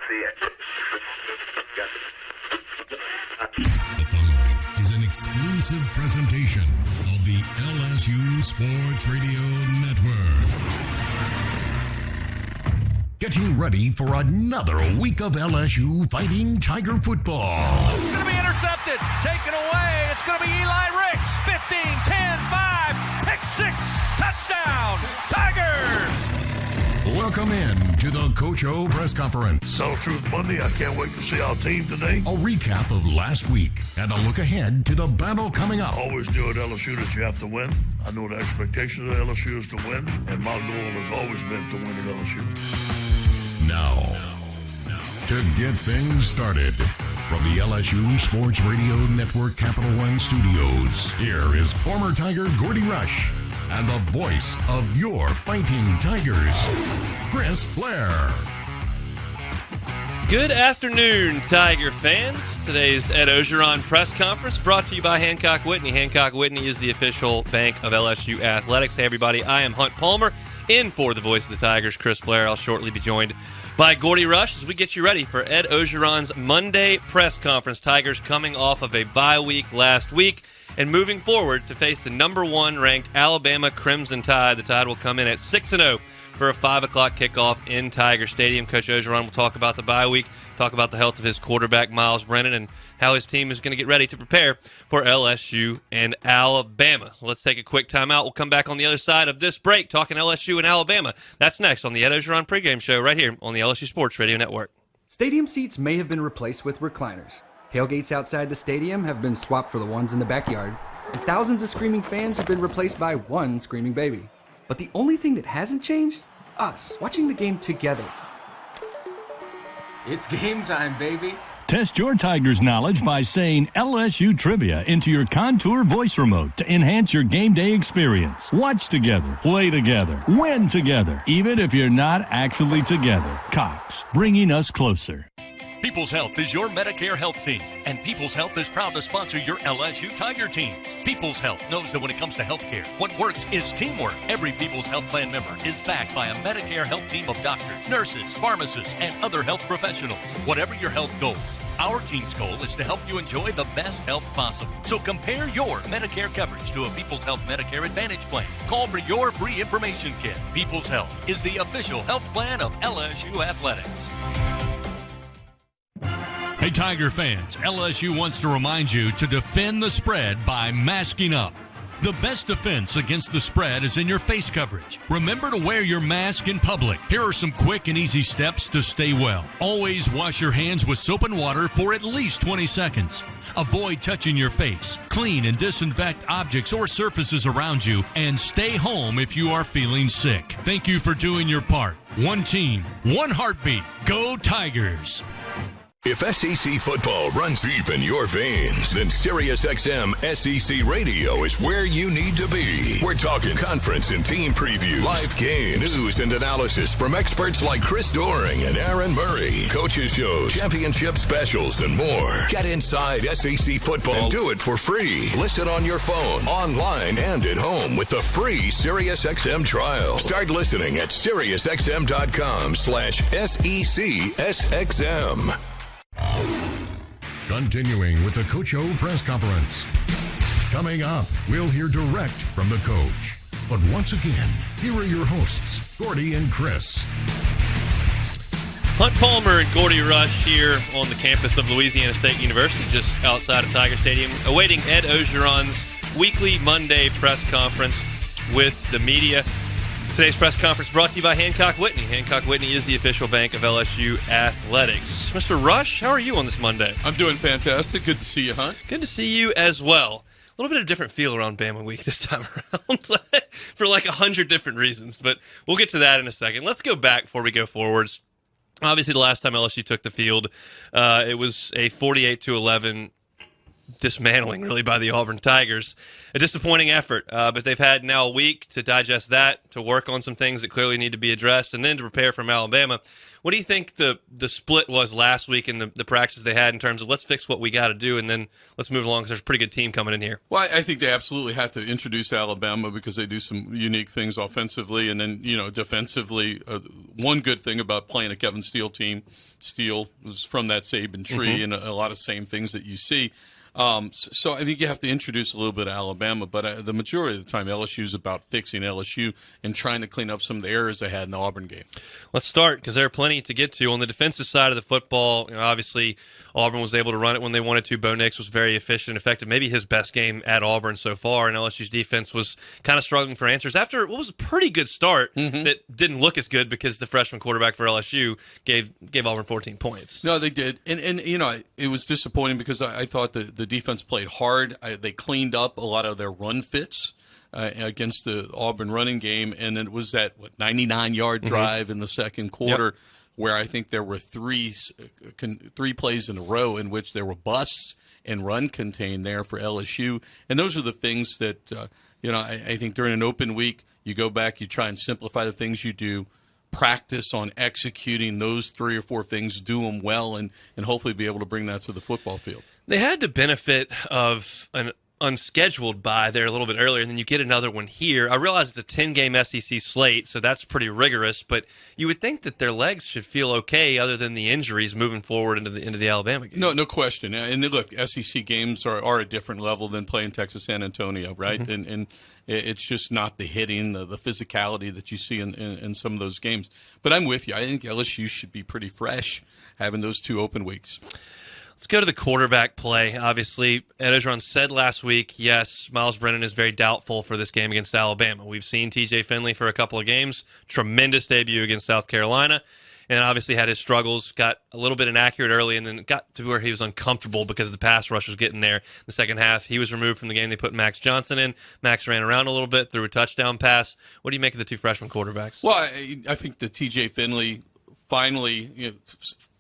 The following is an exclusive presentation of the LSU Sports Radio Network. Getting ready for another week of LSU Fighting Tiger football. It's going to be intercepted, taken away. It's going to be Eli Ricks. 15, 10, 5, pick six, touchdown, Tigers! Welcome in to the Coach O press conference. Tell the truth Monday, I can't wait to see our team today. A recap of last week and a look ahead to the battle coming up. Always knew at LSU that you have to win. I know the expectation of LSU is to win, and my goal has always been to win at LSU. Now, to get things started, from the LSU Sports Radio Network Capital One Studios, here is former Tiger Gordy Rush and the voice of your Fighting Tigers, Chris Blair. Good afternoon, Tiger fans. Today's Ed Ogeron press conference brought to you by Hancock Whitney. Hancock Whitney is the official bank of LSU Athletics. Hey, everybody, I am Hunt Palmer, in for the voice of the Tigers, Chris Blair. I'll shortly be joined by Gordy Rush as we get you ready for Ed Ogeron's Monday press conference. Tigers coming off of a bye week last week and moving forward to face the number one ranked Alabama Crimson Tide. The Tide will come in at 6-0 for a 5 o'clock kickoff in Tiger Stadium. Coach Ogeron will talk about the bye week, talk about the health of his quarterback, Miles Brennan, and how his team is going to get ready to prepare for LSU and Alabama. Let's take a quick timeout. We'll come back on the other side of this break talking LSU and Alabama. That's next on the Ed Ogeron pregame show right here on the LSU Sports Radio Network. Stadium seats may have been replaced with recliners. Tailgates outside the stadium have been swapped for the ones in the backyard. And thousands of screaming fans have been replaced by one screaming baby. But the only thing that hasn't changed? Us, watching the game together. It's game time, baby. Test your Tigers knowledge by saying LSU Trivia into your Contour voice remote to enhance your game day experience. Watch together, play together, win together, even if you're not actually together. Cox, bringing us closer. People's Health is your Medicare health team, and People's Health is proud to sponsor your LSU Tiger teams. People's Health knows that when it comes to health care, what works is teamwork. Every People's Health Plan member is backed by a Medicare health team of doctors, nurses, pharmacists, and other health professionals. Whatever your health goals, our team's goal is to help you enjoy the best health possible. So compare your Medicare coverage to a People's Health Medicare Advantage plan. Call for your free information kit. People's Health is the official health plan of LSU Athletics. Hey, Tiger fans, LSU wants to remind you to defend the spread by masking up. The best defense against the spread is in your face coverage. Remember to wear your mask in public. Here are some quick and easy steps to stay well. Always wash your hands with soap and water for at least 20 seconds. Avoid touching your face. Clean and disinfect objects or surfaces around you, and stay home if you are feeling sick. Thank you for doing your part. One team, one heartbeat. Go Tigers! If SEC football runs deep in your veins, then SiriusXM SEC Radio is where you need to be. We're talking conference and team previews, live games, news and analysis from experts like Chris Doering and Aaron Murray, coaches shows, championship specials, and more. Get inside SEC football and do it for free. Listen on your phone, online, and at home with the free SiriusXM trial. Start listening at SiriusXM.com/SECSXM. Continuing with the Coach O press conference. Coming up, we'll hear direct from the coach. But once again, here are your hosts, Gordy and Chris. Hunt Palmer and Gordy Rush here on the campus of Louisiana State University, just outside of Tiger Stadium, awaiting Ed Ogeron's weekly Monday press conference with the media. Today's press conference brought to you by Hancock Whitney. Hancock Whitney is the official bank of LSU Athletics. Mr. Rush, how are you on this Monday? I'm doing fantastic. Good to see you, Hunt. Good to see you as well. A little bit of a different feel around Bama Week this time around for like 100 different reasons, but we'll get to that in a second. Let's go back before we go forwards. Obviously, the last time LSU took the field, it was a 48-11 dismantling, really, by the Auburn Tigers. A disappointing effort, but they've had now a week to digest that, to work on some things that clearly need to be addressed, and then to prepare from Alabama. What do you think the split was last week in the practices they had in terms of let's fix what we got to do and then let's move along because there's a pretty good team coming in here? Well, I think they absolutely had to introduce Alabama because they do some unique things offensively. And then, defensively, one good thing about playing a Kevin Steele team, Steele was from that Saban tree and a lot of same things that you see. So I think you have to introduce a little bit of Alabama, but the majority of the time LSU is about fixing LSU and trying to clean up some of the errors they had in the Auburn game. Let's start because there are plenty to get to. On the defensive side of the football, obviously Auburn was able to run it when they wanted to. Bo Nix was very efficient, effective, maybe his best game at Auburn so far, and LSU's defense was kind of struggling for answers after what was a pretty good start that didn't look as good because the freshman quarterback for LSU gave Auburn 14 points. No, they did. And it was disappointing because I thought the defense played hard. They cleaned up a lot of their run fits against the Auburn running game, and it was that 99-yard drive in the second quarter where I think there were three plays in a row in which there were busts and run contained there for LSU. And those are the things that, I think during an open week, you go back, you try and simplify the things you do, practice on executing those 3 or 4 things, do them well, and hopefully be able to bring that to the football field. They had the benefit of an unscheduled bye there a little bit earlier, and then you get another one here. I realize it's a 10-game SEC slate, so that's pretty rigorous, but you would think that their legs should feel okay other than the injuries moving forward into the Alabama game. No question. And look, SEC games are a different level than playing Texas San Antonio, right? And it's just not the hitting, the physicality that you see in some of those games. But I'm with you. I think LSU should be pretty fresh having those 2 open weeks. Let's go to the quarterback play. Obviously, Ed Ogeron said last week, yes, Miles Brennan is very doubtful for this game against Alabama. We've seen TJ Finley for a couple of games, tremendous debut against South Carolina, and obviously had his struggles, got a little bit inaccurate early, and then got to where he was uncomfortable because the pass rush was getting there. In the second half, he was removed from the game. They put Max Johnson in. Max ran around a little bit, threw a touchdown pass. What do you make of the 2 freshman quarterbacks? Well, I think that TJ Finley finally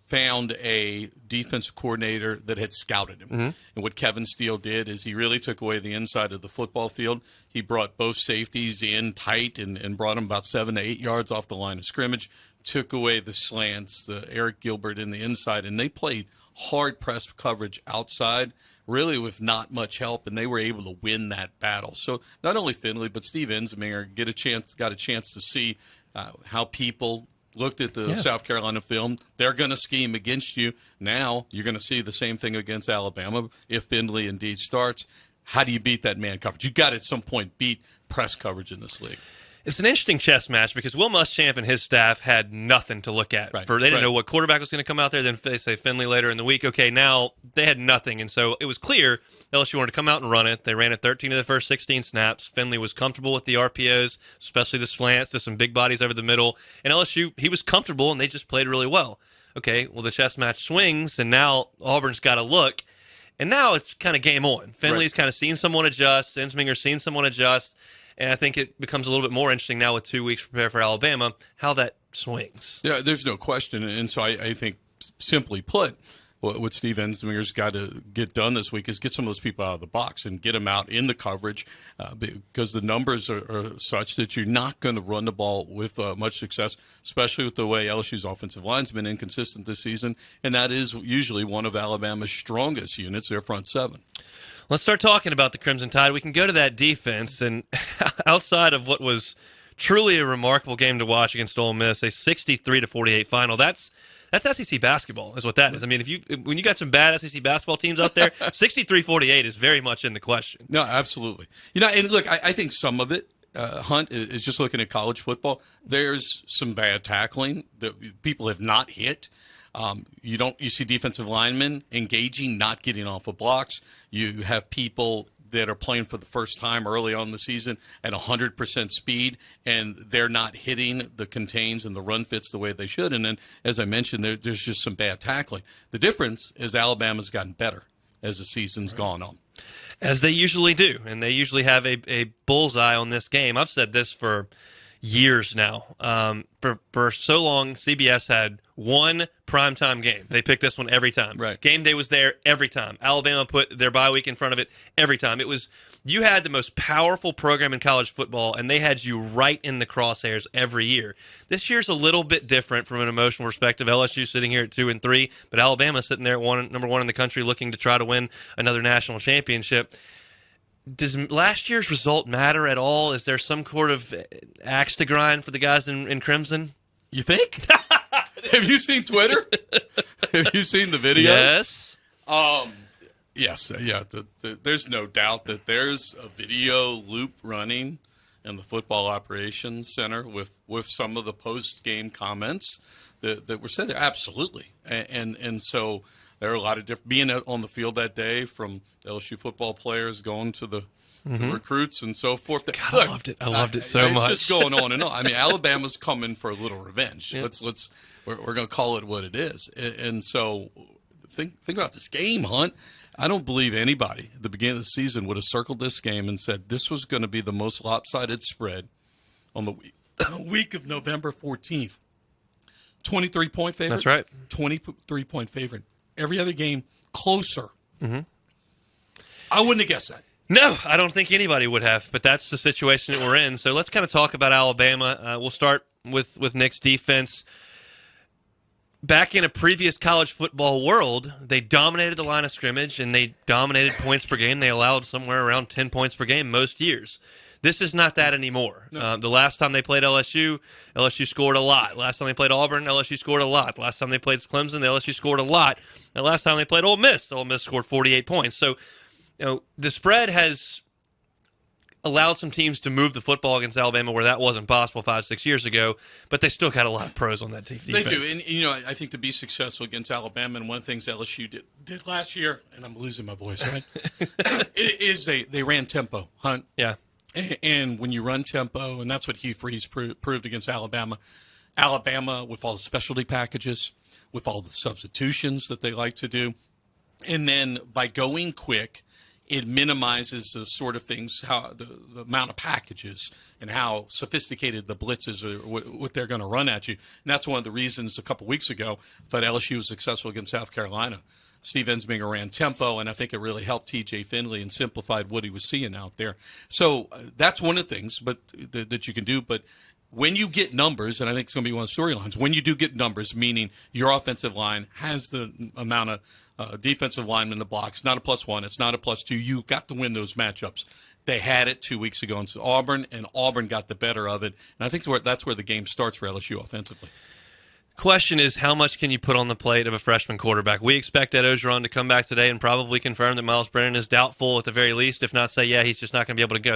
found a defensive coordinator that had scouted him. And what Kevin Steele did is he really took away the inside of the football field. He brought both safeties in tight and brought them about 7 to 8 yards off the line of scrimmage, took away the slants, the Eric Gilbert in the inside, and they played hard press coverage outside, really with not much help, and they were able to win that battle. So not only Finley, but Steve Ensminger got a chance to see how people looked at the South Carolina film. They're going to scheme against you. Now you're going to see the same thing against Alabama if Finley indeed starts. How do you beat that man coverage? You've got to at some point beat press coverage in this league. It's an interesting chess match because Will Muschamp and his staff had nothing to look at. They didn't know what quarterback was going to come out there. Then they say Finley later in the week. Okay, now they had nothing. And so it was clear LSU wanted to come out and run it. They ran it 13 of the first 16 snaps. Finley was comfortable with the RPOs, especially the slants to some big bodies over the middle. And LSU, he was comfortable, and they just played really well. Okay, well, the chess match swings, and now Auburn's got to look. And now it's kind of game on. Finley's kind of seen someone adjust. Ensminger's seen someone adjust. And I think it becomes a little bit more interesting now with 2 weeks to prepare for Alabama, how that swings. Yeah, there's no question. And so I think, simply put, what Steve Ensminger's got to get done this week is get some of those people out of the box and get them out in the coverage because the numbers are such that you're not going to run the ball with much success, especially with the way LSU's offensive line's been inconsistent this season. And that is usually one of Alabama's strongest units, their front 7. Let's start talking about the Crimson Tide. We can go to that defense, and outside of what was truly a remarkable game to watch against Ole Miss, a 63-48 final. That's SEC basketball, is what that is. I mean, when you got some bad SEC basketball teams out there, 63-48 is very much in the question. No, absolutely. And look, I think some of it, Hunt, is just looking at college football. There's some bad tackling that people have not hit. You see defensive linemen engaging, not getting off of blocks. You have people that are playing for the first time early on in the season at 100% speed, and they're not hitting the contains and the run fits the way they should. And then, as I mentioned, there's just some bad tackling. The difference is Alabama's gotten better as the season's gone on. As they usually do, and they usually have a bullseye on this game. I've said this for years now. For so long, CBS had one primetime game. They picked this one every time. Right. Game day was there every time. Alabama put their bye week in front of it every time. It was, you had the most powerful program in college football, and they had you right in the crosshairs every year. This year's a little bit different from an emotional perspective. LSU sitting here at 2-3, but Alabama sitting there at number one in the country, looking to try to win another national championship. Does last year's result matter at all? Is there some sort of axe to grind for the guys in Crimson? You think? Have you seen Twitter? Have you seen the videos? Yes. Yes. Yeah. There's no doubt that there's a video loop running in the football operations center with some of the post-game comments that were said there. Absolutely. And so there are a lot of different, being on the field that day, from LSU football players going to the recruits and so forth. God, I loved it. I loved it so much. It's just going on and on. I mean, Alabama's coming for a little revenge. Yep. We're going to call it what it is. And so think about this game, Hunt. I don't believe anybody at the beginning of the season would have circled this game and said this was going to be the most lopsided spread on the week of November 14th. 23-point favorite. That's right. 23-point favorite. Every other game closer. Mm-hmm. I wouldn't have guessed that. No, I don't think anybody would have, but that's the situation that we're in. So let's kind of talk about Alabama. We'll start with Nick's defense. Back in a previous college football world, they dominated the line of scrimmage and they dominated points per game. They allowed somewhere around 10 points per game most years. This is not that anymore. No. The last time they played LSU scored a lot. Last time they played Auburn, LSU scored a lot. Last time they played Clemson, LSU scored a lot. The last time they played Ole Miss scored 48 points. So, the spread has allowed some teams to move the football against Alabama where that wasn't possible 5-6 years ago, but they still got a lot of pros on that defense. They do, and I think to be successful against Alabama, and one of the things LSU did last year, and I'm losing my voice, right? is they ran tempo, Hunt. Yeah. And when you run tempo, and that's what Hugh Freeze proved against Alabama. Alabama, with all the specialty packages, with all the substitutions that they like to do, and then by going quick, it minimizes the sort of things, how the amount of packages and how sophisticated the blitzes are, what they're going to run at you. And that's one of the reasons a couple weeks ago that LSU was successful against South Carolina. Steve Ensminger ran tempo, and I think it really helped TJ Finley and simplified what he was seeing out there. So that's one of the things that you can do. But when you get numbers, and I think it's going to be one of the storylines, when you do get numbers, meaning your offensive line has the amount of defensive linemen in the blocks, not a +1, it's not a +2, you got to win those matchups. They had it 2 weeks ago against Auburn, and Auburn got the better of it. And I think that's where the game starts for LSU offensively. Question is, how much can you put on the plate of a freshman quarterback? We expect Ed Ogeron to come back today and probably confirm that Miles Brennan is doubtful at the very least, if not say, yeah, he's just not going to be able to go.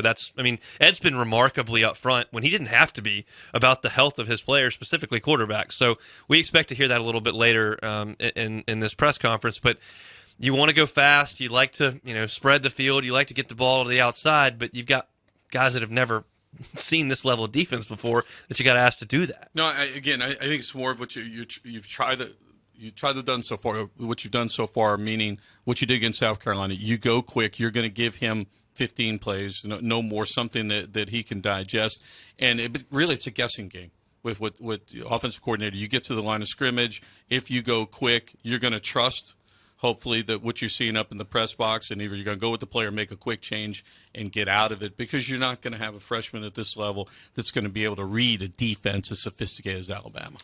Ed's been remarkably upfront when he didn't have to be about the health of his players, specifically quarterbacks. So we expect to hear that a little bit later in this press conference. But you want to go fast. You like to spread the field. You like to get the ball to the outside, but you've got guys that have never seen this level of defense before that you got asked to do that. No, I think it's more of what you've tried to done so far. What you've done so far, meaning what you did against South Carolina. You go quick. You're going to give him 15 plays, no more, something that he can digest. And really, it's a guessing game with the offensive coordinator. You get to the line of scrimmage. If you go quick, you're going to trust, hopefully, that what you're seeing up in the press box, and either you're going to go with the player, make a quick change, and get out of it, because you're not going to have a freshman at this level that's going to be able to read a defense as sophisticated as Alabama.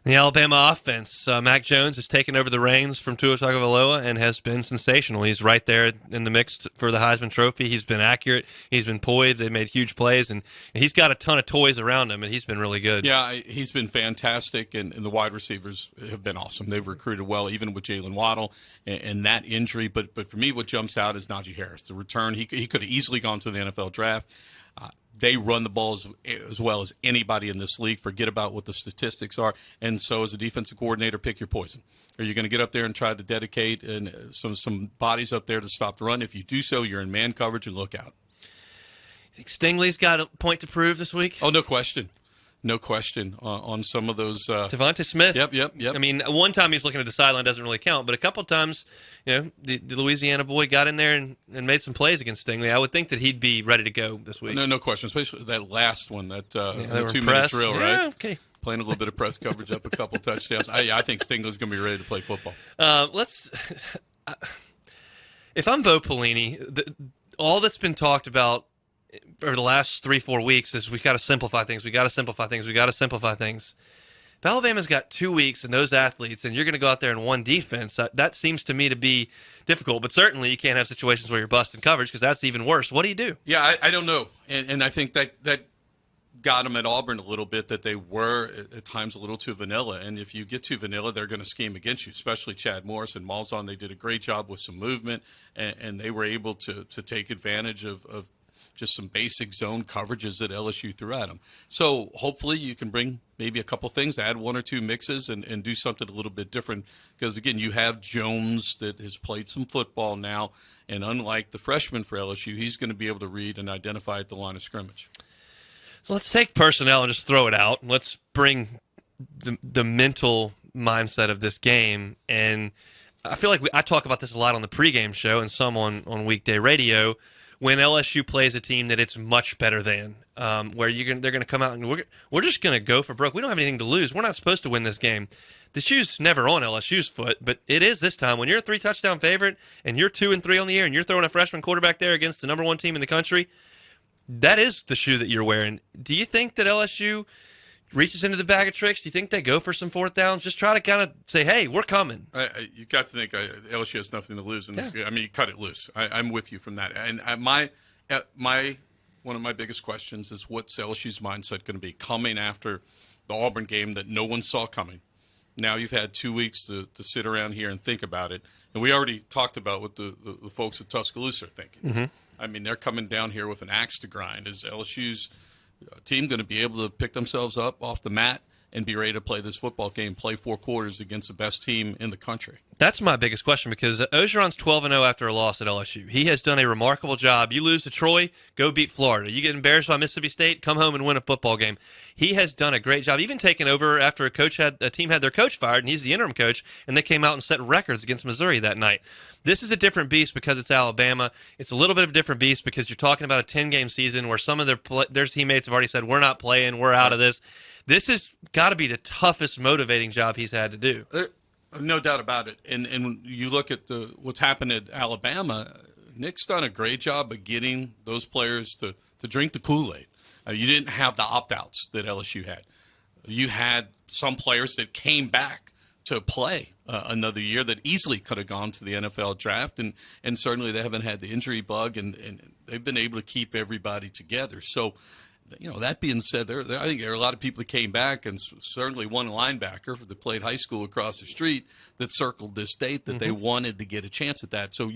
The Alabama offense, Mac Jones has taken over the reins from Tua Tagovailoa and has been sensational. He's right there in the mix for the Heisman Trophy. He's been accurate. He's been poised. They've made huge plays, and he's got a ton of toys around him, and he's been really good. Yeah, he's been fantastic, and the wide receivers have been awesome. They've recruited well, even with Jalen Waddle and that injury. But for me, what jumps out is Najee Harris. The return, he could have easily gone to the NFL draft. They run the ball as well as anybody in this league. Forget about what the statistics are. And so as a defensive coordinator, pick your poison. Are you going to get up there and try to dedicate some bodies up there to stop the run? If you do so, you're in man coverage, and look out. You think Stingley's got a point to prove this week? Oh, no question. No question on some of those. Devonta Smith. Yep. I mean, one time he's looking at the sideline doesn't really count, but a couple of times, the Louisiana boy got in there and made some plays against Stingley. I would think that he'd be ready to go this week. No question, especially that last one, that the 2-minute press. drill, right? Yeah, okay. Playing a little bit of press coverage up a couple touchdowns. I think Stingley's going to be ready to play football. If I'm Bo Pelini, all that's been talked about over the last 3-4 weeks is we got to simplify things. If Alabama's got 2 weeks and those athletes, and you're going to go out there and one defense, that seems to me to be difficult. But certainly you can't have situations where you're busting coverage because that's even worse. What do you do? Yeah, I don't know. And I think that got them at Auburn a little bit, that they were at times a little too vanilla. And if you get too vanilla, they're going to scheme against you, especially Chad Morris and Malzahn. They did a great job with some movement, and they were able to take advantage of just some basic zone coverages that LSU threw at them. So hopefully you can bring maybe a couple things, add one or two mixes, and do something a little bit different. Because, again, you have Jones that has played some football now, and unlike the freshman for LSU, he's going to be able to read and identify at the line of scrimmage. So let's take personnel and just throw it out. Let's bring the mental mindset of this game. And I feel like I talk about this a lot on the pregame show and some on weekday radio. When LSU plays a team that it's much better than, where they're going to come out and we're just going to go for broke. We don't have anything to lose. We're not supposed to win this game. The shoe's never on LSU's foot, but it is this time. When you're a 3-touchdown favorite and you're 2-3 on the year and you're throwing a freshman quarterback there against the number 1 team in the country, that is the shoe that you're wearing. Do you think that LSU reaches into the bag of tricks? Do you think they go for some fourth downs? Just try to kind of say, hey, we're coming. You got to think LSU has nothing to lose in this game. I mean, you cut it loose. I'm with you from that. And one of my biggest questions is what's LSU's mindset going to be coming after the Auburn game that no one saw coming? Now you've had 2 weeks to sit around here and think about it. And we already talked about what the folks at Tuscaloosa are thinking. Mm-hmm. I mean, they're coming down here with an axe to grind. Is LSU's team going to be able to pick themselves up off the mat and be ready to play this football game, play 4 quarters against the best team in the country? That's my biggest question, because Ogeron's 12-0 after a loss at LSU. He has done a remarkable job. You lose to Troy, go beat Florida. You get embarrassed by Mississippi State, come home and win a football game. He has done a great job, even taking over after a team had their coach fired, and he's the interim coach, and they came out and set records against Missouri that night. This is a different beast because it's Alabama. It's a little bit of a different beast because you're talking about a 10-game season where some of their teammates have already said, we're not playing, we're out of this. This has got to be the toughest motivating job he's had to do. No doubt about it. And when you look at what's happened at Alabama, Nick's done a great job of getting those players to drink the Kool-Aid. You didn't have the opt-outs that LSU had. You had some players that came back to play another year that easily could have gone to the NFL draft, and certainly they haven't had the injury bug, and they've been able to keep everybody together. So, that being said, I think there are a lot of people that came back, and certainly one linebacker that played high school across the street that circled this state that they wanted to get a chance at that. So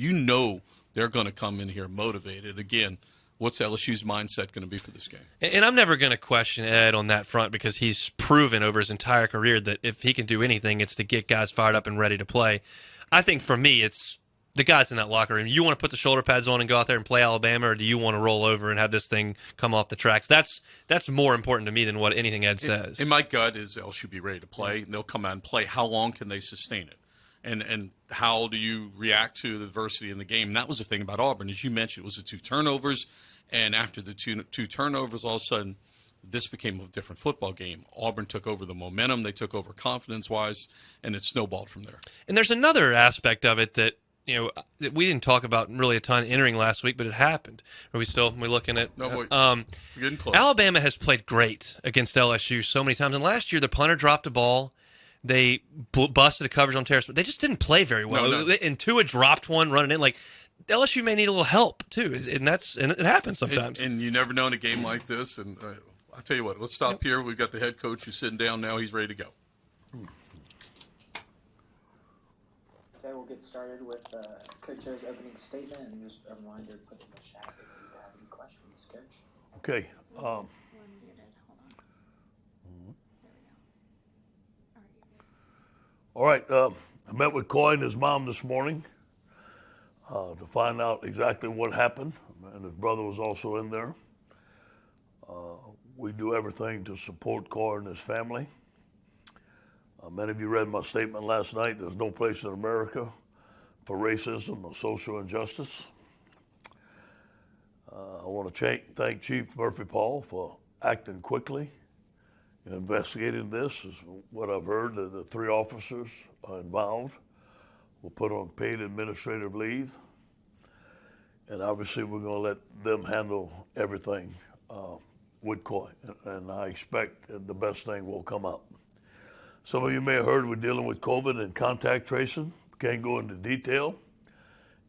they're going to come in here motivated. Again, what's LSU's mindset going to be for this game? And I'm never going to question Ed on that front because he's proven over his entire career that if he can do anything, it's to get guys fired up and ready to play. I think for me, it's the guys in that locker room. You want to put the shoulder pads on and go out there and play Alabama, or do you want to roll over and have this thing come off the tracks? That's more important to me than what anything Ed says. And my gut is LSU be ready to play, and they'll come out and play. How long can they sustain it? And how do you react to the adversity in the game? And that was the thing about Auburn. As you mentioned, it was the 2 turnovers, and after the two turnovers, all of a sudden, this became a different football game. Auburn took over the momentum. They took over confidence-wise, and it snowballed from there. And there's another aspect of it that we didn't talk about really a ton entering last week, but it happened. Are we looking at? No, we're getting close. Alabama has played great against LSU so many times, and last year the punter dropped a ball. They busted a coverage on Terrace, but they just didn't play very well. No. And Tua dropped one running in. Like, LSU may need a little help too, and it happens sometimes. And you never know in a game like this. And I'll tell you what, let's stop here. We've got the head coach who's sitting down now. He's ready to go. Okay, we'll get started with Coach's opening statement, and just a reminder to put in the chat if you have any questions, Coach. Okay. All right. I met with Coy and his mom this morning to find out exactly what happened, and his brother was also in there. we do everything to support Corey and his family. Many of you read my statement last night. There's no place in America for racism or social injustice. I want to thank Chief Murphy Paul for acting quickly and investigating this. Is what I've heard. The 3 officers involved were put on paid administrative leave. And obviously we're going to let them handle everything with Coy. And I expect the best thing will come up. Some of you may have heard we're dealing with COVID and contact tracing. Can't go into detail.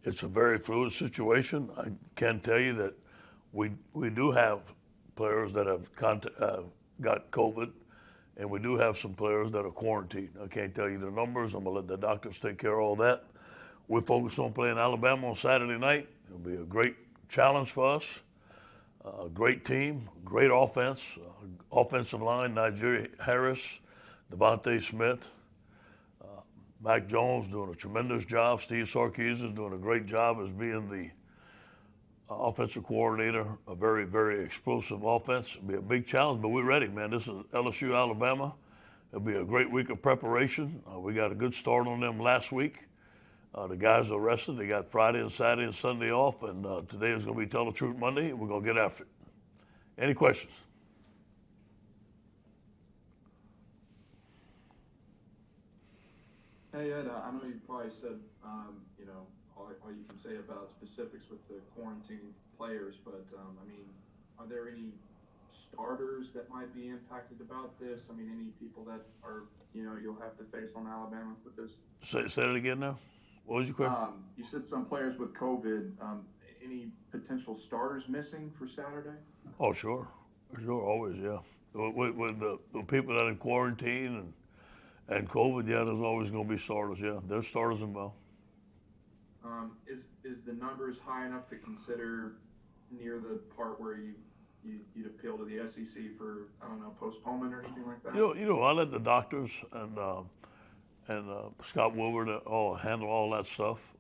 It's a very fluid situation. I can tell you that we do have players that have got COVID, and we do have some players that are quarantined. I can't tell you the numbers. I'm going to let the doctors take care of all that. We're focused on playing Alabama on Saturday night. It'll be a great challenge for us. A great team, great offense, offensive line, Nigeria Harris, Devontae Smith, Mac Jones doing a tremendous job. Steve Sarkisian is doing a great job as being the offensive coordinator. A very, very explosive offense. It'll be a big challenge, but we're ready, man. This is LSU, Alabama. It'll be a great week of preparation. We got a good start on them last week. The guys are rested. They got Friday and Saturday and Sunday off, and today is going to be Tell the Truth Monday, and we're going to get after it. Any questions? Hey, Ed, I know you probably said, all you can say about specifics with the quarantine players, but, are there any starters that might be impacted about this? Any people that are, you'll have to face on Alabama with this? Say it again now. What was your question? You said some players with COVID. Any potential starters missing for Saturday? Oh, sure, always, yeah. With the people that are in quarantine and COVID, yeah, there's always going to be starters, yeah. There's starters involved. Is the numbers high enough to consider near the part where you'd appeal to the SEC for, postponement or anything like that? I let the doctors and Scott Woodward all handle all that stuff.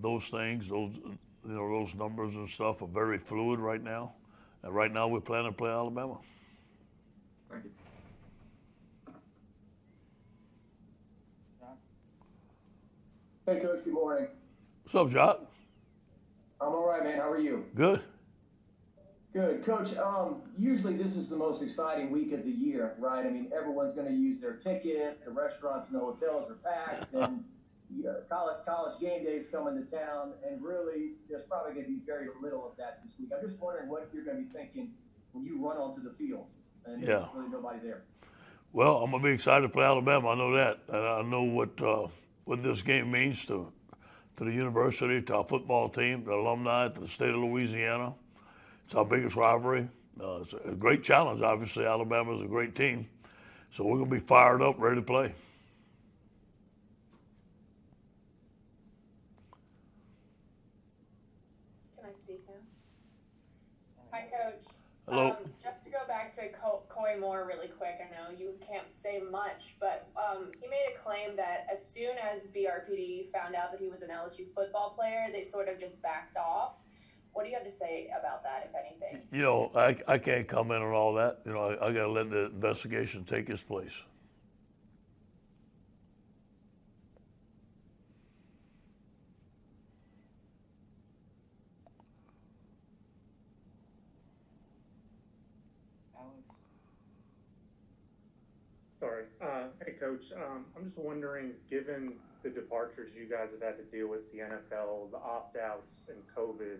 Those things, those numbers and stuff are very fluid right now. And right now we're planning to play Alabama. Thank you. Hey, Coach, good morning. What's up, Jacques? I'm all right, man. How are you? Good. Good. Coach, usually this is the most exciting week of the year, right? Everyone's going to use their ticket. The restaurants and the hotels are packed. And college game days coming to town. And really, there's probably going to be very little of that this week. I'm just wondering what you're going to be thinking when you run onto the field and there's really nobody there. Well, I'm going to be excited to play Alabama. I know that. And I know what this game means to the university, to our football team, the alumni, to the state of Louisiana. It's our biggest rivalry. It's a great challenge. Obviously, Alabama is a great team. So we're going to be fired up, ready to play. Can I speak now? Hi, Coach. Hello. Just to go back to Coy Moore really quick, I know you can't say much, but he made a claim that as soon as BRPD found out that he was an LSU football player, they sort of just backed off. What do you have to say about that, if anything? I can't comment on all that. I got to let the investigation take its place. Sorry. Hey, Coach. I'm just wondering, given the departures you guys have had to deal with, the NFL, the opt-outs, and COVID,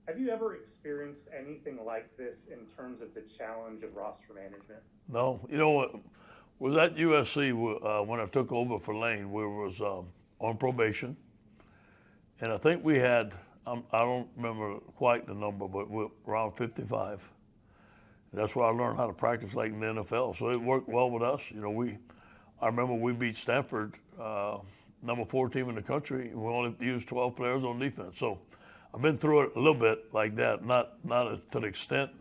have you ever experienced anything like this in terms of the challenge of roster management? No. You know what? Was at USC when I took over for Lane. We was on probation, and I think we had I don't remember quite the number, but we're around 55. That's where I learned how to practice like in the NFL. So it worked well with us. I remember we beat Stanford, number 4 team in the country, and we only used 12 players on defense. So I've been through it a little bit like that, not to the extent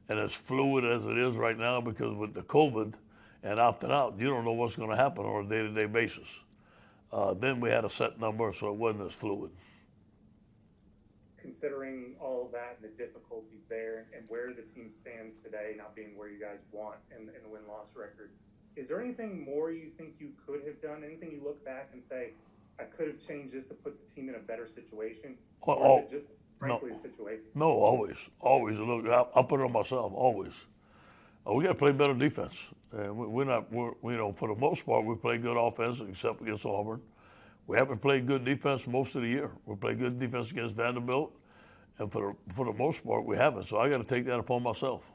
and as fluid as it is right now, because with the COVID and opting out, you don't know what's going to happen on a day-to-day basis. Then we had a set number, so it wasn't as fluid. considering all of that and the difficulties there and where the team stands today, not being where you guys want in the win-loss record, is there anything more you think you could have done? Anything you look back and say, I could have changed this to put the team in a better situation? Or is it just, frankly, the situation? No, always. Look, I put it on myself, always. We got to play better defense. And for the most part, we play good offense except against Auburn. We haven't played good defense most of the year. We played good defense against Vanderbilt, and for the most part, we haven't. So I got to take that upon myself.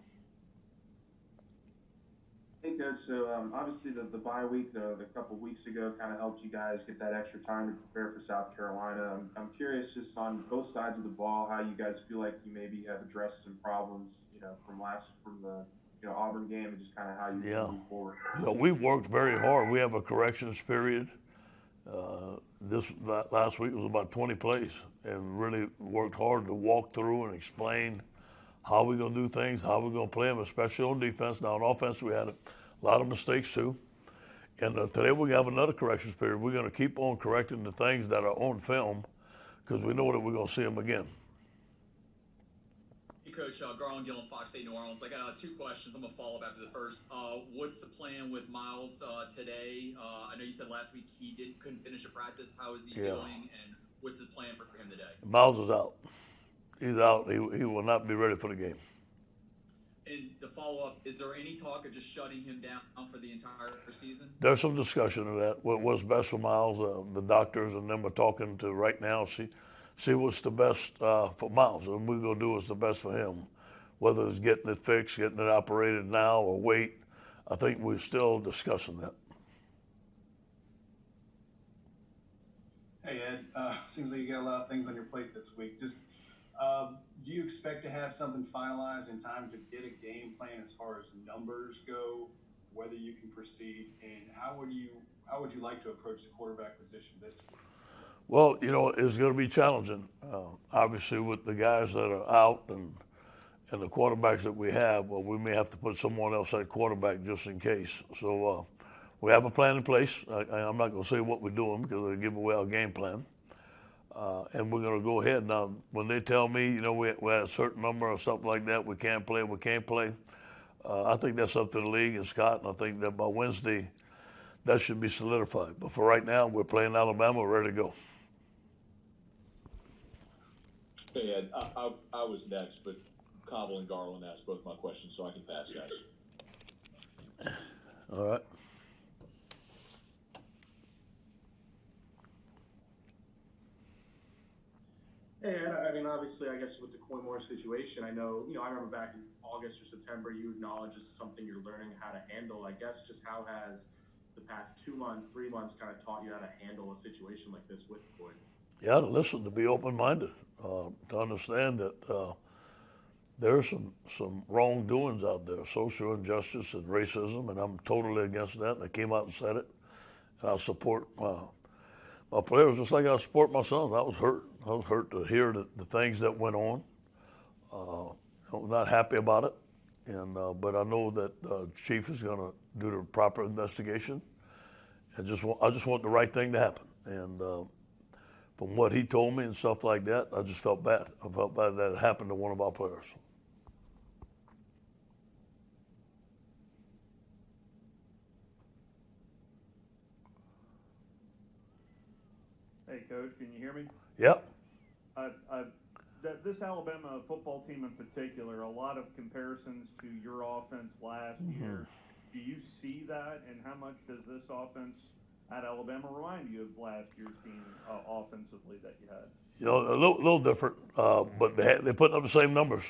Hey, Coach. So obviously the bye week, a couple weeks ago, kind of helped you guys get that extra time to prepare for South Carolina. I'm curious, just on both sides of the ball, how you guys feel like you maybe have addressed some problems, from the Auburn game, and just kind of how you move forward. We worked very hard. We have a corrections period. This last week was about 20 plays, and really worked hard to walk through and explain how we're going to do things, how we're going to play them, especially on defense. Now, on offense, we had a lot of mistakes too. And today we're going to have another corrections period. We're going to keep on correcting the things that are on film because we know that we're going to see them again. Coach, Garland Gill, Fox 8 New Orleans. I got two questions. I'm going to follow up after the first. What's the plan with Miles today? I know you said last week he couldn't finish a practice. How is he doing? And what's his plan for him today? Miles is out. He's out. He will not be ready for the game. And the follow-up, is there any talk of just shutting him down for the entire season? There's some discussion of that. What's best for Miles, the doctors and them are talking to right now, see what's the best for Miles, and we're going to do what's the best for him. Whether it's getting it fixed, getting it operated now, or wait, I think we're still discussing that. Hey, Ed. Seems like you got a lot of things on your plate this week. Just do you expect to have something finalized in time to get a game plan as far as numbers go, whether you can proceed, and how would you like to approach the quarterback position this week? Well, it's going to be challenging. Obviously, with the guys that are out and the quarterbacks that we have, well, we may have to put someone else at quarterback just in case. So we have a plan in place. I'm not going to say what we're doing because it'll give away our game plan. And we're going to go ahead. Now, when they tell me, we had a certain number or something like that, we can't play. I think that's up to the league and Scott, and I think that by Wednesday, that should be solidified. But for right now, we're playing Alabama, we're ready to go. Hey, Ed, I was next, but Cobble and Garland asked both my questions, so I can pass, guys. All right. Hey, Ed, I mean, obviously, I guess with the Coy Moore situation, I know, I remember back in August or September, you acknowledged this is something you're learning how to handle. I guess just how has the past 2 months, 3 months kind of taught you how to handle a situation like this with Coy? Yeah, to listen, to be open-minded, to understand that there's some wrongdoings out there, social injustice and racism, and I'm totally against that. And I came out and said it. And I support my players just like I support my sons. I was hurt. I was hurt to hear the things that went on. I'm not happy about it, but I know that Chief is going to do the proper investigation. And I just want the right thing to happen. And from what he told me and stuff like that, I just felt bad. I felt bad that it happened to one of our players. Hey, Coach, can you hear me? Yep. This Alabama football team in particular, a lot of comparisons to your offense last year. Do you see that, and how much does this offense at Alabama remind you of last year's team offensively that you had? A little different, but they're putting up the same numbers.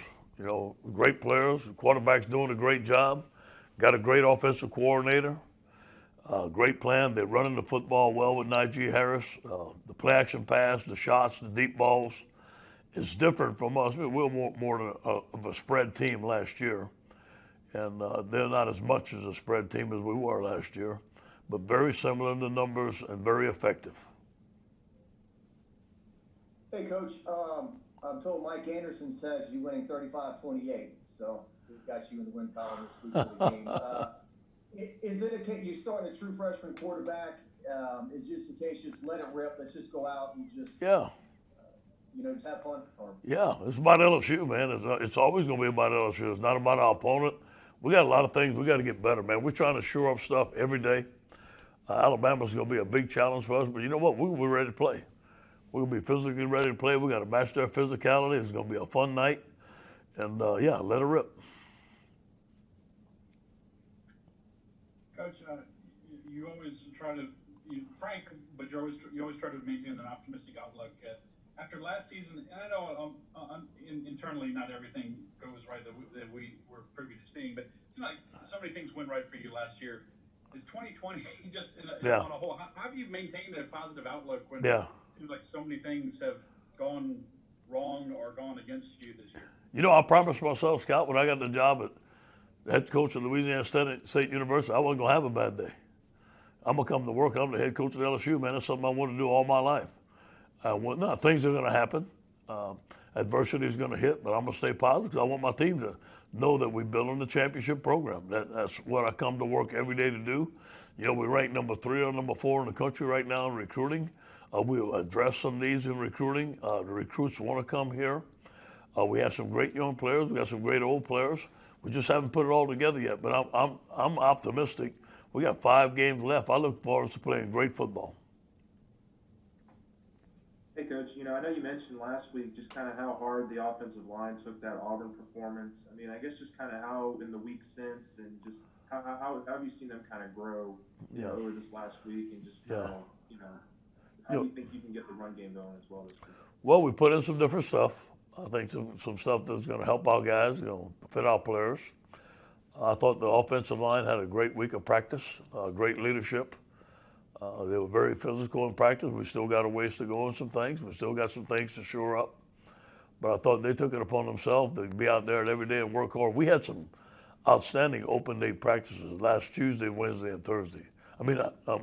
Great players, the quarterback's doing a great job, got a great offensive coordinator, great plan. They're running the football well with Najee Harris. The play action pass, the shots, the deep balls. It's different from us. We were more of a spread team last year, and they're not as much as a spread team as we were last year, but very similar in the numbers and very effective. Hey, Coach, I'm told Mike Anderson says you're winning 35-28, so we've got you in the win column this week for the game. Is it a case you're starting a true freshman quarterback? Is just a case just let it rip? Let's just go out and just just have fun? Or? Yeah, it's about LSU, man. It's always going to be about LSU. It's not about our opponent. We got a lot of things we got to get better, man. We're trying to shore up stuff every day. Alabama's going to be a big challenge for us, but you know what? We're ready to play. We're going to be physically ready to play. We got to match their physicality. It's going to be a fun night. And, let it rip. Coach, you always try to, frank, but you always try to maintain an optimistic outlook. After last season, and I know internally not everything goes right that we were privy to seeing, but it seemed like so many things went right for you last year. Is 2020 just on a whole? How have you maintained a positive outlook when it seems like so many things have gone wrong or gone against you this year? I promised myself, Scott, when I got the job at head coach at Louisiana State University, I wasn't going to have a bad day. I'm going to come to work. I'm the head coach at LSU, man. That's something I want to do all my life. Things are going to happen. Adversity is going to hit, but I'm going to stay positive because I want my team to know that we're building the championship program. That's what I come to work every day to do. We rank number 3 or number 4 in the country right now in recruiting. We'll address some needs in recruiting. The recruits want to come here. We have some great young players. We got some great old players. We just haven't put it all together yet, but I'm optimistic. We got 5 games left. I look forward to playing great football. Hey, Coach, I know you mentioned last week just kind of how hard the offensive line took that Auburn performance. I mean, I guess just kind of how in the week since and just how have you seen them kind of grow over this last week and just how do you think you can get the run game going as well this week? Well, we put in some different stuff. I think some stuff that's going to help our guys, fit our players. I thought the offensive line had a great week of practice, great leadership. They were very physical in practice. We still got a ways to go on some things. We still got some things to shore up. But I thought they took it upon themselves to be out there every day and work hard. We had some outstanding open day practices last Tuesday, Wednesday, and Thursday.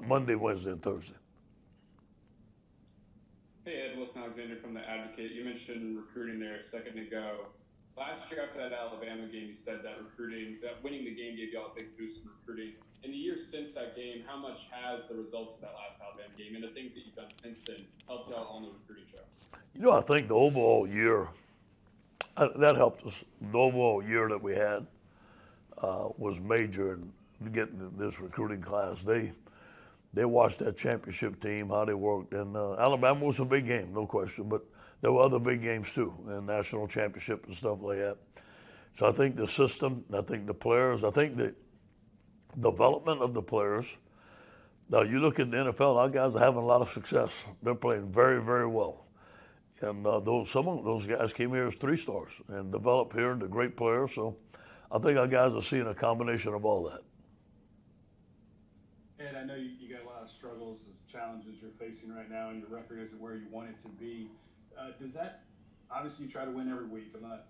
Monday, Wednesday, and Thursday. Hey, Ed, Wilson Alexander from The Advocate. You mentioned recruiting there a second ago. Last year after that Alabama game, you said that winning the game gave you all a big boost in recruiting. In the years since that game, how much has the results of that last Alabama game and the things that you've done since then helped you out on the recruiting trail? I think the overall year, that helped us. The overall year that we had was major in getting this recruiting class. They watched that championship team, how they worked. And Alabama was a big game, no question. But there were other big games, too, and national championship and stuff like that. So I think the system, I think the players, I think the development of the players. Now, you look at the NFL, our guys are having a lot of success. They're playing very, very well. And some of those guys came here as 3-stars and developed here into great players. So I think our guys are seeing a combination of all that. Ed, I know you got a lot of struggles, challenges you're facing right now, and your record isn't where you want it to be. Does that, obviously you try to win every week, I'm not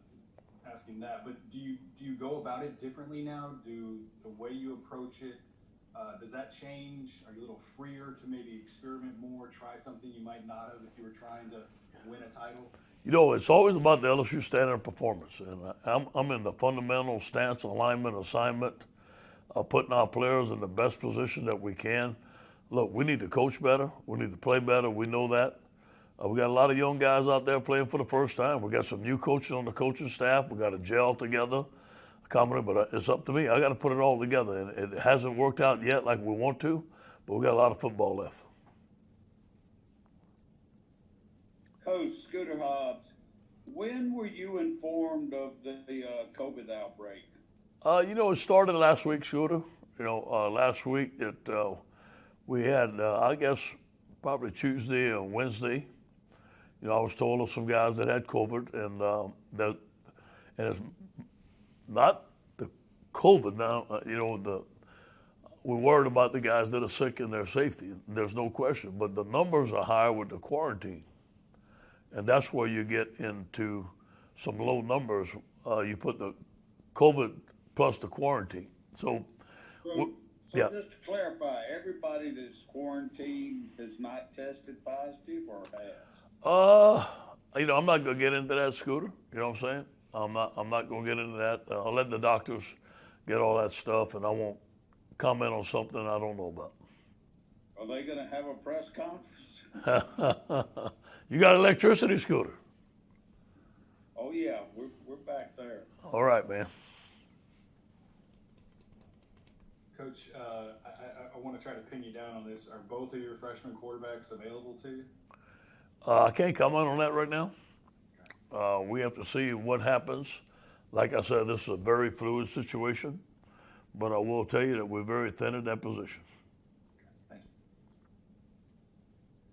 asking that, but do you go about it differently now? Do the way you approach it, does that change? Are you a little freer to maybe experiment more, try something you might not have if you were trying to win a title? It's always about the LSU standard of performance, and I'm in the fundamental stance, alignment, assignment, putting our players in the best position that we can. Look, we need to coach better. We need to play better. We know that. We got a lot of young guys out there playing for the first time. We got some new coaches on the coaching staff. We got to gel together, but it's up to me. I got to put it all together, and it hasn't worked out yet like we want to, but we got a lot of football left. Coach Scooter Hobbs, when were you informed of the COVID outbreak? It started last week, Scooter. Last week that we had, I guess, probably Tuesday or Wednesday. I was told of some guys that had COVID, and it's not the COVID now. We're worried about the guys that are sick and their safety. There's no question, but the numbers are higher with the quarantine, and that's where you get into some low numbers. You put the COVID plus the quarantine. So just to clarify, everybody that's quarantined is not tested positive or has? I'm not going to get into that, Scooter. You know what I'm saying? I'm not going to get into that. I'll let the doctors get all that stuff, and I won't comment on something I don't know about. Are they going to have a press conference? You got electricity, Scooter. All right, man. Coach, I want to try to pin you down on this. Are both of your freshman quarterbacks available to you? I can't comment on that right now. We have to see what happens. Like I said, this is a very fluid situation, but I will tell you that we're very thin at that position.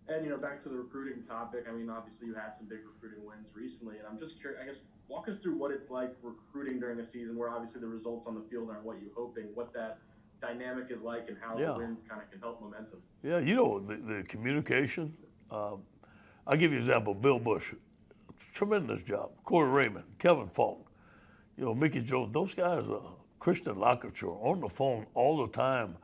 And, you know, back to the recruiting topic, I mean, obviously you had some big recruiting wins recently, and I'm just curious, I guess, walk us through what it's like recruiting during a season where obviously the results on the field aren't what you're hoping, what that dynamic is like and how the wins kind of can help momentum. Yeah, you know, the communication. I'll give you an example. Bill Bush, tremendous job. Corey Raymond, Kevin Falk, you know, Mickey Jones, those guys, Christian Lockershore, on the phone all the time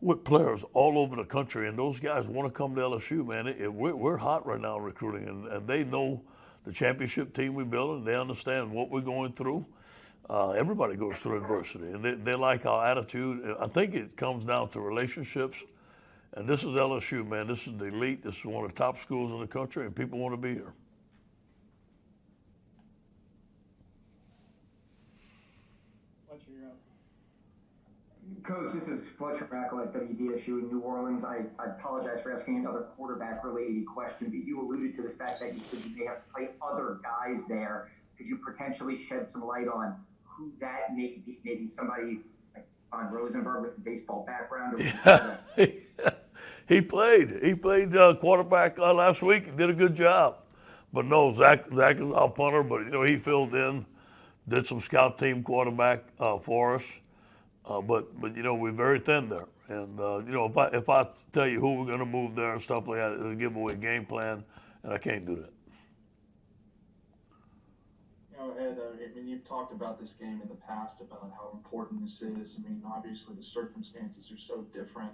with players all over the country, and those guys want to come to LSU, man. We're hot right now in recruiting, and they know the championship team we build, and they understand what we're going through. Everybody goes through adversity, and they like our attitude. I think it comes down to relationships, and this is LSU, man. This is the elite. This is one of the top schools in the country, and people want to be here. Coach, this is Fletcher Mackle at WDSU in New Orleans. I apologize for asking another quarterback-related question, but you alluded to the fact that you said you may have to play other guys there. Could you potentially shed some light on who that may be? Maybe somebody like Von Rosenberg with a baseball background? Or He played quarterback last week. He did a good job. But no, Zach is our punter, but, you know, he filled in, did some scout team quarterback for us. But you know, we're very thin there, and you know, if I tell you who we're going to move there and stuff like that, it'll give away a game plan, and I can't do that. You know, Ed, I mean, you've talked about this game in the past about how important this is. I mean, obviously the circumstances are so different.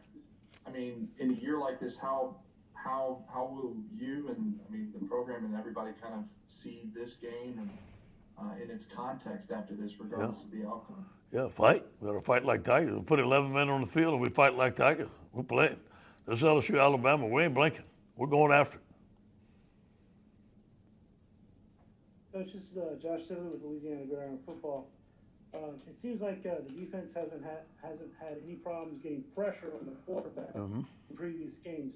I mean, in a year like this, how will you and I mean the program and everybody kind of see this game and in its context after this, regardless of the outcome? Yeah, fight. We got to fight like Tigers. We put 11 men on the field and we fight like Tigers. We're playing. This is LSU, Alabama. We ain't blinking. We're going after it. Coach, this is Josh Sibley with Louisiana Gridiron Football. It seems like the defense hasn't had any problems getting pressure on the quarterback in previous games,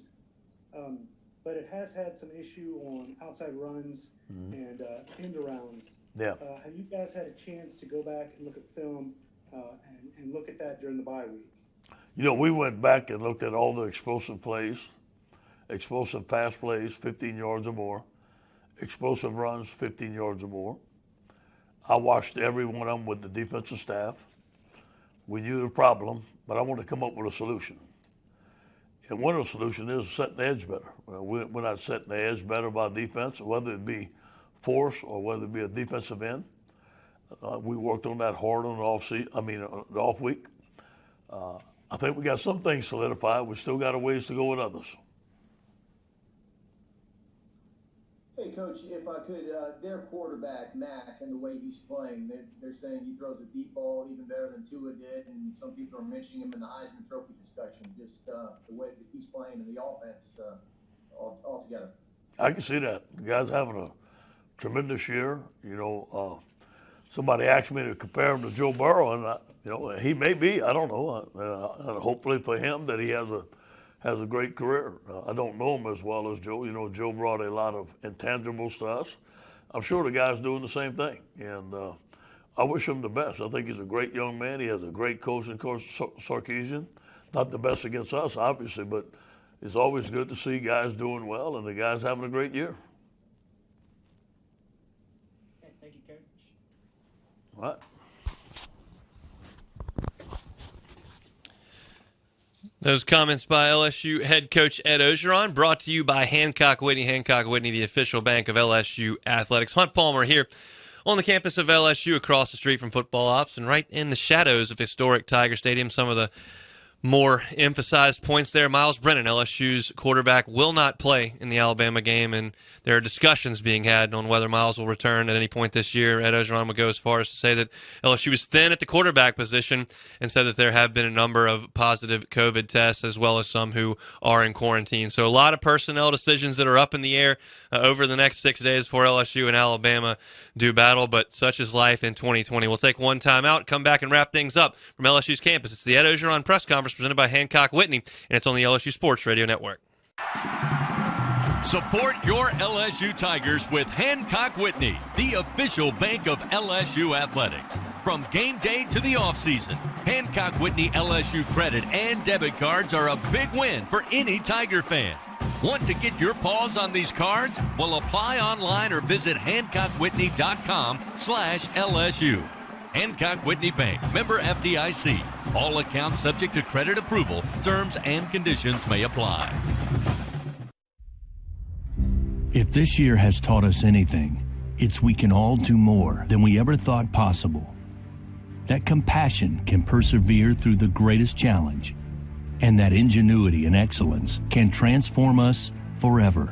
but it has had some issue on outside runs and end arounds. Yeah. Have you guys had a chance to go back and look at film and look at that during the bye week? You know, we went back and looked at all the explosive plays, explosive pass plays, 15 yards or more, explosive runs, 15 yards or more. I watched every one of them with the defensive staff. We knew the problem, but I wanted to come up with a solution. And one of the solutions is setting the edge better. We're not setting the edge better by defense, whether it be force or whether it be a defensive end. We worked on that hard on the off week. I think we got some things solidified. We still got a ways to go with others. Hey, Coach, if I could, their quarterback, Mack, and the way he's playing, they're saying he throws a deep ball even better than Tua did, and some people are mentioning him in the Heisman Trophy discussion, just the way that he's playing in the offense altogether. I can see that. The guy's having a tremendous year. You know, somebody asked me to compare him to Joe Burrow, and you know, he may be. I don't know. Hopefully for him that he has a great career. I don't know him as well as Joe. You know, Joe brought a lot of intangibles to us. I'm sure the guy's doing the same thing, and I wish him the best. I think he's a great young man. He has a great coach, and Coach Sarkisian. Not the best against us, obviously, but it's always good to see guys doing well, and the guy's having a great year. Okay, thank you, Coach. All right. Those comments by LSU head coach Ed Ogeron, brought to you by Hancock Whitney. Hancock Whitney, the official bank of LSU Athletics. Hunt Palmer here on the campus of LSU, across the street from football ops and right in the shadows of historic Tiger Stadium. Some of the more emphasized points there. Miles Brennan, LSU's quarterback, will not play in the Alabama game, and there are discussions being had on whether Miles will return at any point this year. Ed Ogeron would go as far as to say that LSU is thin at the quarterback position and said that there have been a number of positive COVID tests as well as some who are in quarantine. So a lot of personnel decisions that are up in the air over the next 6 days before LSU and Alabama do battle, but such is life in 2020. We'll take one time out, come back and wrap things up from LSU's campus. It's the Ed Ogeron Press Conference presented by Hancock Whitney, and it's on the LSU Sports Radio Network. Support your LSU Tigers with Hancock Whitney, the official bank of LSU athletics. From game day to the offseason, Hancock Whitney LSU credit and debit cards are a big win for any Tiger fan. Want to get your paws on these cards? Well, apply online or visit HancockWhitney.com/LSU. Hancock Whitney Bank, member FDIC. All accounts subject to credit approval. Terms and conditions may apply. If this year has taught us anything, it's we can all do more than we ever thought possible. That compassion can persevere through the greatest challenge, and that ingenuity and excellence can transform us forever.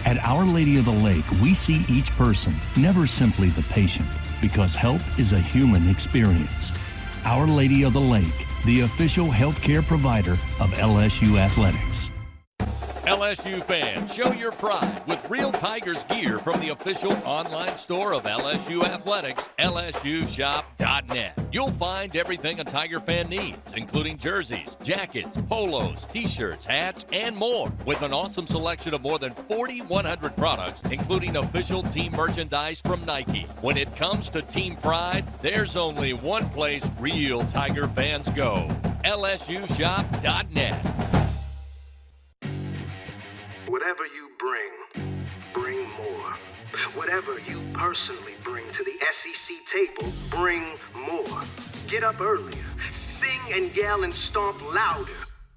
At Our Lady of the Lake, we see each person, never simply the patient, because health is a human experience. Our Lady of the Lake, the official healthcare provider of LSU Athletics. LSU fans, show your pride with real Tigers gear from the official online store of LSU Athletics, LSUshop.net. You'll find everything a Tiger fan needs, including jerseys, jackets, polos, t-shirts, hats, and more, with an awesome selection of more than 4,100 products, including official team merchandise from Nike. When it comes to team pride, there's only one place real Tiger fans go, LSUshop.net. Whatever you bring more. Whatever you personally bring to the SEC table, bring more. Get up earlier, sing and yell and stomp louder.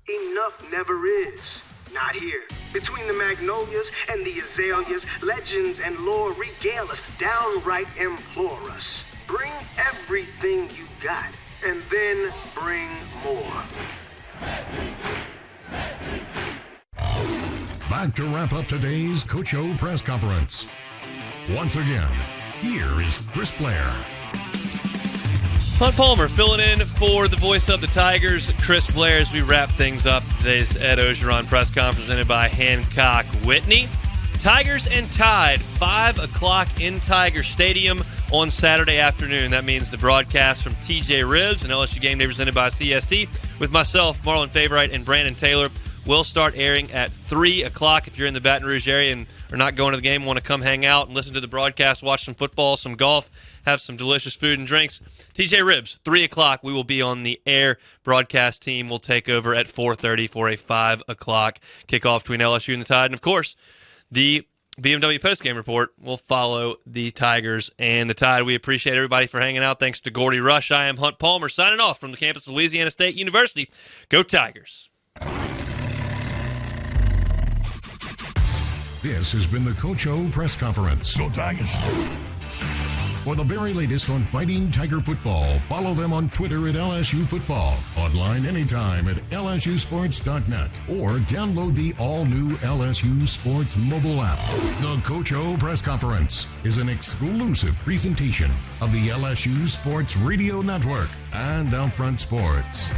Enough never is. Not here. Between the magnolias and the azaleas, legends and lore regale us, downright implore us. Bring everything you got, and then bring more. Back to wrap up today's Coach O press conference. Once again, here is Chris Blair. Hunt Palmer filling in for the voice of the Tigers, Chris Blair, as we wrap things up. Today's Ed Ogeron press conference presented by Hancock Whitney. Tigers and Tide, 5 o'clock in Tiger Stadium on Saturday afternoon. That means the broadcast from TJ Ribs and LSU Game Day presented by CST with myself, Marlon Favorite, and Brandon Taylor will start airing at 3 o'clock. If you're in the Baton Rouge area and are not going to the game, want to come hang out and listen to the broadcast, watch some football, some golf, have some delicious food and drinks. TJ Ribs, 3 o'clock, we will be on the air. Broadcast team will take over at 4:30 for a 5 o'clock kickoff between LSU and the Tide. And, of course, the BMW postgame report will follow the Tigers and the Tide. We appreciate everybody for hanging out. Thanks to Gordy Rush. I am Hunt Palmer signing off from the campus of Louisiana State University. Go Tigers. This has been the Coach O press conference. Go Tigers. For the very latest on Fighting Tiger football, follow them on Twitter at LSU Football, online anytime at LSUsports.net, or download the all-new LSU Sports mobile app. The Coach O press conference is an exclusive presentation of the LSU Sports Radio Network and Outfront Sports.